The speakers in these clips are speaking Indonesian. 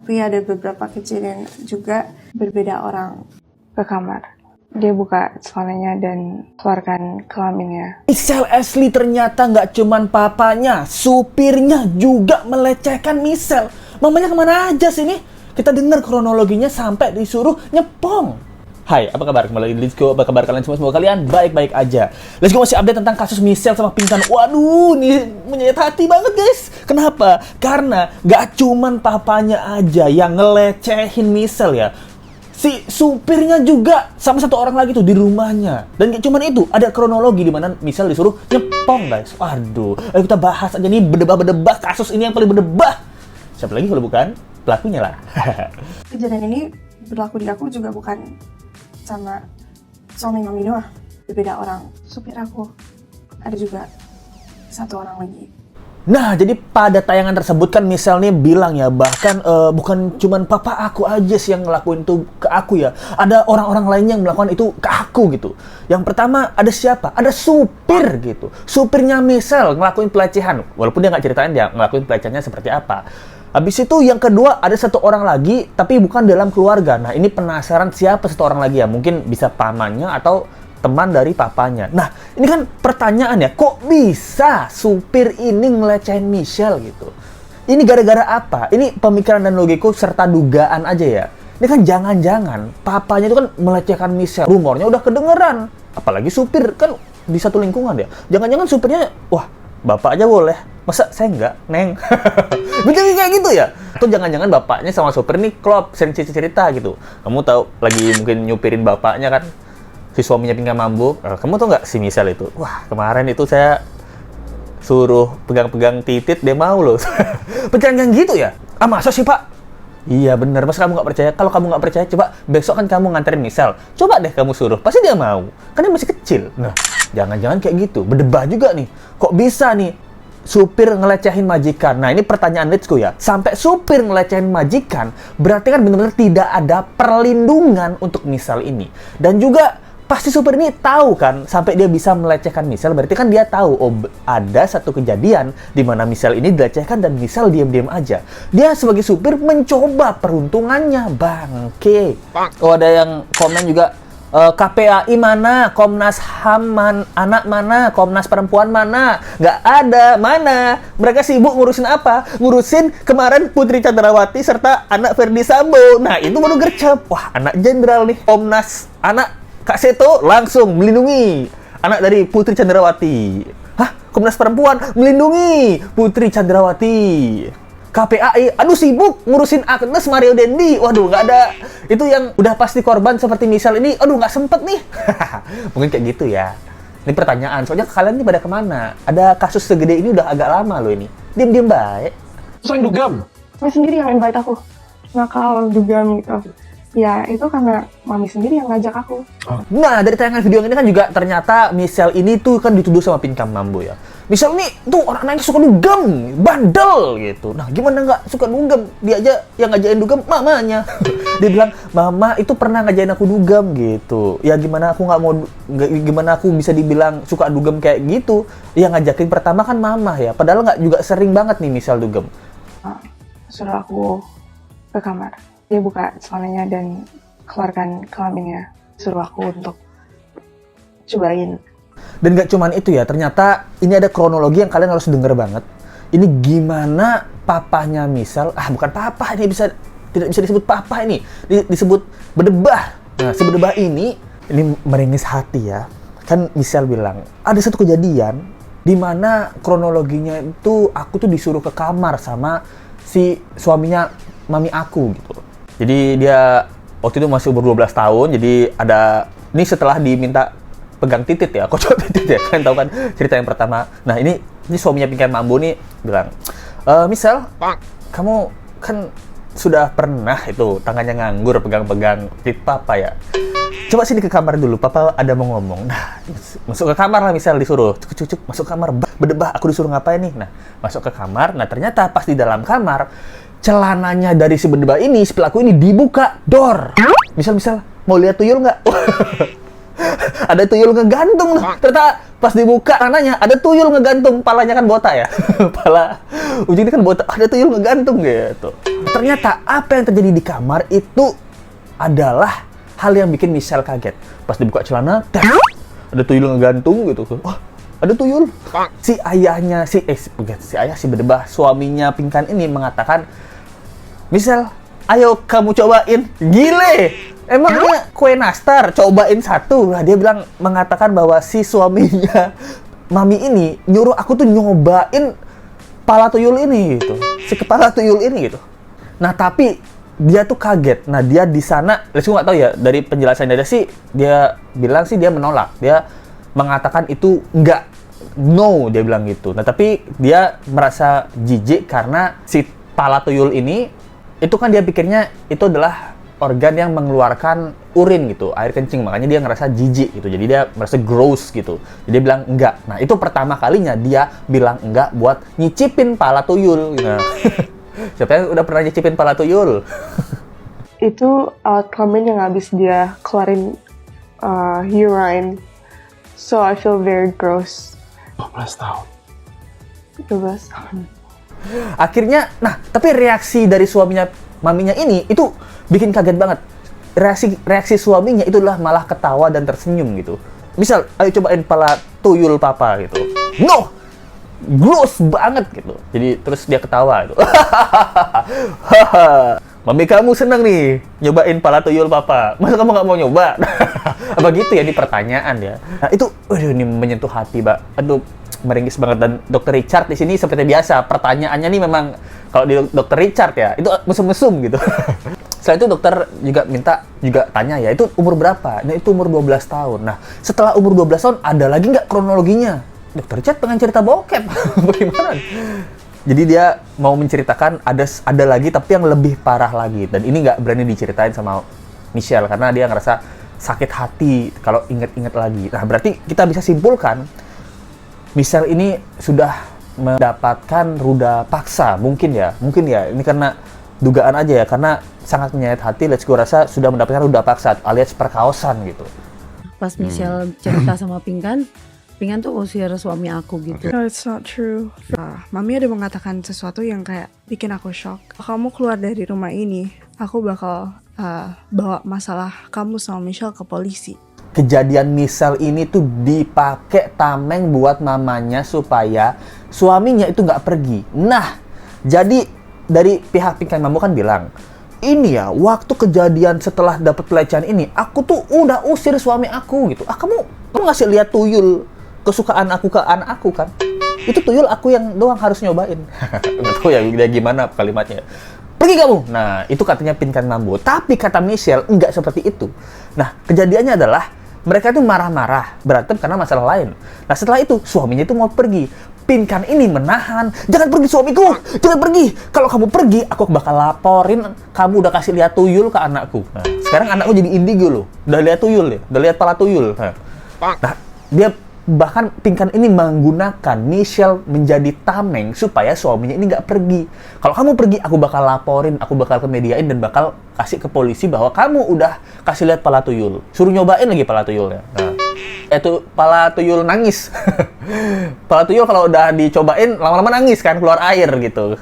Tapi ada beberapa kejadian juga berbeda orang ke kamar. Dia buka celananya dan keluarkan kelaminnya. Michelle Ashley ternyata nggak cuman papanya, supirnya juga melecehkan Michelle. Mamanya kemana aja sih nih? Kita dengar kronologinya sampai disuruh nyepong. Hai, apa kabar? Kembali lagi di Let's Go. Apa kabar kalian semua? Semoga kalian baik-baik aja. Let's Go masih update tentang kasus Michelle sama Pinkan. Waduh, ini menyayat hati banget guys. Kenapa? Karena gak cuman papanya aja yang ngelecehin Michelle ya. Si supirnya juga sama satu orang lagi tuh di rumahnya. Dan gak cuman itu, ada kronologi di mana Michelle disuruh nyepong guys. Waduh, ayo kita bahas aja nih berdebah-berdebah kasus ini yang paling berdebah. Siapa lagi kalau bukan pelakunya lah. Kejadian ini berlaku di aku juga bukan sama suami mami doang, berbeda orang. Supir aku ada juga satu orang lagi. Nah, jadi pada tayangan tersebut kan Michelle nih bilang ya, bahkan bukan cuman papa aku aja sih yang ngelakuin itu ke aku ya. Ada orang-orang lainnya yang melakukan itu ke aku gitu. Yang pertama ada siapa? Ada supir gitu. Supirnya Michelle ngelakuin pelecehan. Walaupun dia nggak ceritain dia ngelakuin pelecehannya seperti apa. Habis itu yang kedua ada satu orang lagi, tapi bukan dalam keluarga. Nah, ini penasaran siapa satu orang lagi ya? Mungkin bisa pamannya atau teman dari papanya. Nah, ini kan pertanyaan ya, kok bisa supir ini ngelecehin Michelle gitu? Ini gara-gara apa? Ini pemikiran dan logiku serta dugaan aja ya. Ini kan jangan-jangan papanya itu kan melecehkan Michelle. Rumornya udah kedengeran. Apalagi supir kan di satu lingkungan ya. Jangan-jangan supirnya, wah, bapak aja boleh. Masa saya enggak, Neng? Betul kayak gitu ya? Atau jangan-jangan bapaknya sama supir nih klop, sering cerita gitu. Kamu tahu lagi mungkin nyupirin bapaknya kan? Si suaminya Pinkan Mambo. Kamu tahu nggak si Michelle itu? Wah, kemarin itu saya suruh pegang-pegang titit, dia mau loh. Beneran gitu ya? Ah, masa sih, Pak? Iya, bener. Masa kamu nggak percaya? Kalau kamu nggak percaya, coba besok kan kamu nganterin Michelle. Coba deh kamu suruh. Pasti dia mau. Kan dia masih kecil. Nah, jangan-jangan kayak gitu. Berdebat juga nih. Kok bisa nih supir ngelecehin majikan? Nah, ini pertanyaan Let's Go ya. Sampai supir ngelecehin majikan, berarti kan benar-benar tidak ada perlindungan untuk Michelle ini. Dan juga pasti supir ini tahu kan, sampai dia bisa melecehkan Michelle, berarti kan dia tahu, oh ada satu kejadian di mana Michelle ini dilecehkan dan Michelle diam-diam aja. Dia sebagai supir mencoba peruntungannya, bangke. Oh, ada yang komen juga, KPAI mana, Komnas HAM anak mana, Komnas Perempuan mana, nggak ada, mana, mereka sibuk ngurusin apa, ngurusin kemarin Putri Chandrawati serta anak Ferdy Sambo. Nah, itu baru gercep, wah anak jenderal nih, Komnas anak Kak Seto langsung melindungi anak dari Putri Chandrawati. Hah, Komnas Perempuan melindungi Putri Chandrawati. KPAI, aduh sibuk ngurusin Agnes Mario Dendi. Waduh, nggak ada. Itu yang udah pasti korban seperti Michelle ini, aduh nggak sempet nih. Mungkin kayak gitu ya. Ini pertanyaan, soalnya kalian ini pada kemana? Ada kasus segede ini udah agak lama loh ini. Diam-diam baik. Sering dugem. Mami sendiri yang invite aku. Nakal, dugem gitu. Ya, itu karena mami sendiri yang ngajak aku. Nah, dari tayangan video ini kan juga ternyata Michelle ini tuh kan dituduh sama Pinkan Mambo ya. Michelle nih tuh orang yang suka dugem, bandel gitu. Nah, gimana nggak suka dugem? Dia aja yang ngajain dugem mamanya. Dia bilang, mama itu pernah ngajain aku dugem gitu. Ya gimana aku gimana aku bisa dibilang suka dugem kayak gitu? Yang ngajakin pertama kan mama ya. Padahal nggak juga sering banget nih Michelle dugem. Suruh aku ke kamar. Dia buka celananya dan keluarkan kelaminnya. Suruh aku untuk cobain. Dan gak cuman itu ya, ternyata ini ada kronologi yang kalian harus denger banget. Ini gimana papanya Michelle, bukan papa, ini tidak bisa disebut papa ini, disebut berdebah. Nah, si berdebah ini meringis hati ya. Kan Michelle bilang, ada satu kejadian di mana kronologinya itu aku tuh disuruh ke kamar sama si suaminya mami aku gitu. Jadi dia waktu itu masih umur 12 tahun, jadi ada, ini setelah diminta pegang titit ya, kocok titit ya, kalian tahu kan cerita yang pertama. Nah, ini suaminya Pinkan Mambo nih bilang, Michelle, kamu kan sudah pernah itu tangannya nganggur pegang-pegang titit papa ya. Coba sini ke kamar dulu, papa ada mau ngomong. Nah, masuk ke kamar lah Michelle disuruh, cuk masuk kamar, berdebah, aku disuruh ngapain nih? Nah, masuk ke kamar, nah ternyata pas di dalam kamar, celananya dari si berdebah ini, si pelaku ini dibuka door. Misal mau lihat tuyul nggak? Ada tuyul ngegantung loh. Ternyata pas dibuka tanahnya ada tuyul ngegantung, palanya kan botak ya. Pala ujungnya kan botak, ada tuyul ngegantung gitu. Ternyata apa yang terjadi di kamar itu adalah hal yang bikin Michelle kaget. Pas dibuka celana, ada tuyul ngegantung gitu. Wah, ada tuyul. Si ayahnya, si Bedebah, suaminya Pinkan ini mengatakan, Michelle, ayo kamu cobain. Gile! Emangnya kue nastar, cobain satu. Nah, dia mengatakan bahwa si suaminya Mami ini nyuruh aku tuh nyobain pala tuyul ini gitu. Si kepala tuyul ini gitu. Nah, tapi dia tuh kaget. Nah, dia di sana, gue nggak tahu ya, dari penjelasan dia sih, dia bilang sih dia menolak. Dia mengatakan itu enggak, no, dia bilang gitu. Nah, tapi dia merasa jijik karena si pala tuyul ini, itu kan dia pikirnya itu adalah organ yang mengeluarkan urin gitu, air kencing, makanya dia ngerasa jijik gitu, jadi dia merasa gross gitu, jadi dia bilang enggak. Nah, itu pertama kalinya dia bilang enggak buat nyicipin pala tuyul. Nah, siapa yang udah pernah nyicipin pala tuyul? Itu alat kelamin yang habis dia keluarin urine, so I feel very gross. 12 tahun. 12 tahun. Akhirnya, nah, tapi reaksi dari maminya ini itu bikin kaget banget. Reaksi suaminya itu adalah malah ketawa dan tersenyum gitu. Misal, ayo cobain pala tuyul papa gitu. No! Gross banget gitu. Jadi terus dia ketawa gitu. Mami kamu seneng nih nyobain pala tuyul papa. Masa kamu nggak mau nyoba? Apa gitu ya, ini pertanyaan ya. Nah, itu ini menyentuh hati, Mbak. Aduh, meringis banget. Dan Dr. Richard di sini seperti biasa, pertanyaannya nih memang kalau di Dr. Richard ya, itu mesum-mesum gitu. Setelah itu dokter juga tanya ya, itu umur berapa? Nah, itu umur 12 tahun. Nah, setelah umur 12 tahun ada lagi nggak kronologinya? Dr. Richard pengen cerita bokep. Bagaimana? Jadi dia mau menceritakan ada lagi tapi yang lebih parah lagi, dan ini nggak berani diceritain sama Michelle karena dia ngerasa sakit hati kalau inget-inget lagi. Nah, berarti kita bisa simpulkan Michelle ini sudah mendapatkan ruda paksa, mungkin ya. Ini karena dugaan aja ya, karena sangat menyayat hati. Gue rasa sudah mendapatkan ruda paksa alias perkaosan gitu. Pas Michelle cerita sama Pinkan tuh usir suami aku gitu. No, it's not true. Mami ada mengatakan sesuatu yang kayak bikin aku shock. Kamu keluar dari rumah ini, aku bakal bawa masalah kamu sama Michelle ke polisi. Kejadian Michelle ini tuh dipakai tameng buat mamanya supaya suaminya itu nggak pergi. Nah, jadi dari pihak Pinkan Mambo kan bilang, ini ya, waktu kejadian setelah dapat pelecehan ini, aku tuh udah usir suami aku gitu. Kamu ngasih lihat tuyul kesukaan aku ke anak aku kan? Itu tuyul aku yang doang harus nyobain. Nggak tahu ya gimana kalimatnya. Pergi kamu! Nah, itu katanya Pinkan Mambo. Tapi kata Michelle, enggak seperti itu. Nah, kejadiannya adalah mereka itu marah-marah, berantem karena masalah lain. Nah, setelah itu, suaminya itu mau pergi. Pinkan ini menahan, jangan pergi suamiku, jangan pergi. Kalau kamu pergi, aku bakal laporin kamu udah kasih lihat tuyul ke anakku. Nah, sekarang anakku jadi indigo loh, udah lihat tuyul ya, udah lihat pala tuyul. Nah, dia bahkan Pinkan ini menggunakan Michelle menjadi tameng supaya suaminya ini nggak pergi. Kalau kamu pergi, aku bakal laporin, aku bakal ke mediain dan bakal kasih ke polisi bahwa kamu udah kasih lihat pala tuyul. Suruh nyobain lagi pala tuyulnya. Nah, itu pala tuyul nangis. Pala tuyul kalau udah dicobain lama-lama nangis kan, keluar air gitu.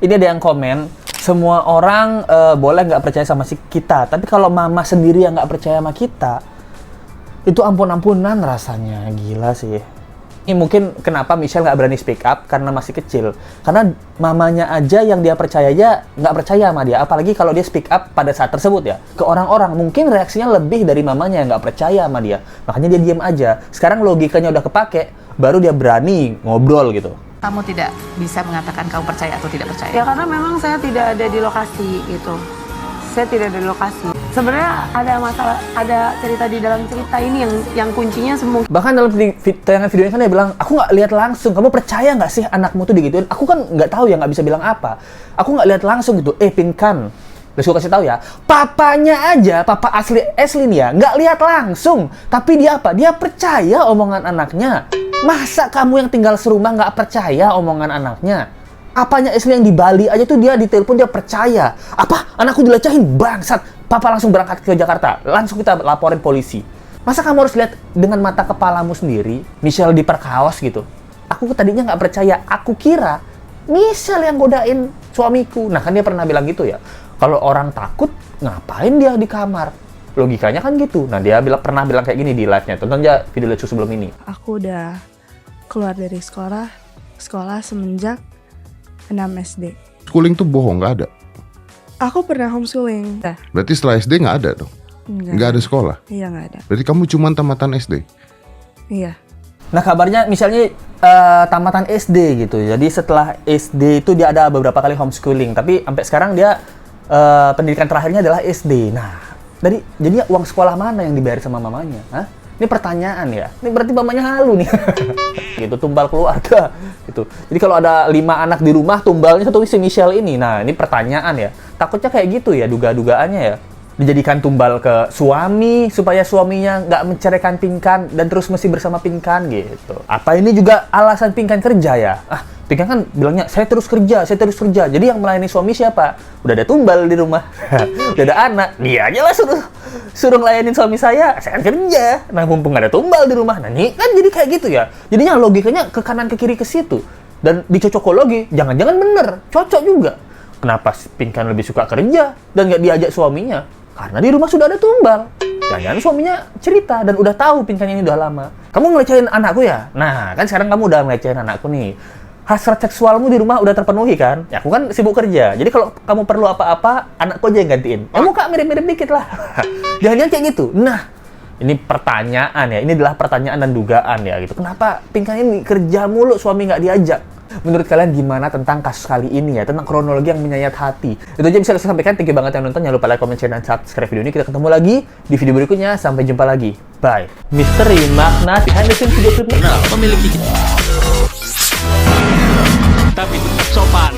Ini ada yang komen, semua orang boleh nggak percaya sama kita, tapi kalau mama sendiri yang nggak percaya sama kita, itu ampun-ampunan rasanya. Gila sih. Ini mungkin kenapa Michelle nggak berani speak up, karena masih kecil. Karena mamanya aja yang dia percaya aja nggak percaya sama dia. Apalagi kalau dia speak up pada saat tersebut ya. Ke orang-orang, mungkin reaksinya lebih dari mamanya yang nggak percaya sama dia. Makanya dia diam aja. Sekarang logikanya udah kepake, baru dia berani ngobrol gitu. Kamu tidak bisa mengatakan kamu percaya atau tidak percaya? Ya karena memang saya tidak ada di lokasi gitu. Saya tidak ada di lokasi. Sebenarnya ada masalah, ada cerita di dalam cerita ini yang kuncinya semua. Bahkan dalam tayangan videonya kan dia bilang, aku nggak lihat langsung. Kamu percaya nggak sih anakmu tuh digituin? Aku kan nggak tahu ya, nggak bisa bilang apa. Aku nggak lihat langsung gitu. Pinkan, terus gue kasih tahu ya, papanya aja, papa asli Eslin ya, nggak lihat langsung. Tapi dia apa? Dia percaya omongan anaknya. Masa kamu yang tinggal serumah nggak percaya omongan anaknya? Apanya Eslin yang di Bali aja tuh dia ditelepon dia percaya. Apa? Anakku dilecehin, bangsat. Papa langsung berangkat ke Jakarta. Langsung kita laporin polisi. Masa kamu harus lihat dengan mata kepalamu sendiri, Michelle diperkaos gitu? Aku tadinya nggak percaya. Aku kira Michelle yang godain suamiku. Nah, kan dia pernah bilang gitu ya. Kalau orang takut, ngapain dia di kamar? Logikanya kan gitu. Nah, dia pernah bilang kayak gini di live-nya. Tonton aja video Lecu sebelum ini. Aku udah keluar dari sekolah semenjak 6 SD. Schooling tuh bohong, nggak ada. Aku pernah homeschooling. Berarti setelah SD nggak ada dong? Nggak ada sekolah? Iya, nggak ada. Berarti kamu cuma tamatan SD? Iya. Nah, kabarnya misalnya tamatan SD gitu. Jadi setelah SD itu dia ada beberapa kali homeschooling. Tapi sampai sekarang dia pendidikan terakhirnya adalah SD. Nah, jadi uang sekolah mana yang dibayar sama mamanya? Hah? Ini pertanyaan ya. Ini berarti mamanya halu nih. Gitu, tumbal keluarga. Gitu. Jadi kalau ada 5 anak di rumah, tumbalnya satu si Michelle ini. Nah, ini pertanyaan ya. Takutnya kayak gitu ya, duga-dugaannya ya. Dijadikan tumbal ke suami, supaya suaminya nggak menceraikan Pinkan dan terus mesti bersama Pinkan gitu. Apa ini juga alasan Pinkan kerja ya? Pinkan kan bilangnya, saya terus kerja. Jadi yang melayani suami siapa? Udah ada tumbal di rumah. Udah ada anak. Dia aja lah suruh ngelayanin suami saya kan kerja. Nah, mumpung ada tumbal di rumah. Nah, ini kan jadi kayak gitu ya. Jadinya logikanya ke kanan ke kiri ke situ. Dan di cocokologi, jangan-jangan bener. Cocok juga. Kenapa Pinkan lebih suka kerja dan nggak diajak suaminya? Karena di rumah sudah ada tumbal. Jangan suaminya cerita dan udah tahu Pinkan ini udah lama. Kamu ngelecehin anakku ya? Nah, kan sekarang kamu udah ngelecehin anakku nih. Hasrat seksualmu di rumah udah terpenuhi kan? Ya, aku kan sibuk kerja. Jadi kalau kamu perlu apa-apa, anakku aja yang gantiin. Muka mirip-mirip dikit lah. Jangan-jangan kayak gitu. Nah, ini pertanyaan ya. Ini adalah pertanyaan dan dugaan ya gitu. Kenapa Pinkan ini kerja mulu, suami nggak diajak? Menurut kalian gimana tentang kasus kali ini ya? Tentang kronologi yang menyayat hati. Itu aja bisa saya sampaikan. Thank you banget yang nonton. Jangan lupa like, comment, share, dan subscribe video ini. Kita ketemu lagi di video berikutnya. Sampai jumpa lagi. Bye. Misteri makna behind the scenes video kriminal memiliki tapi tetap sopan.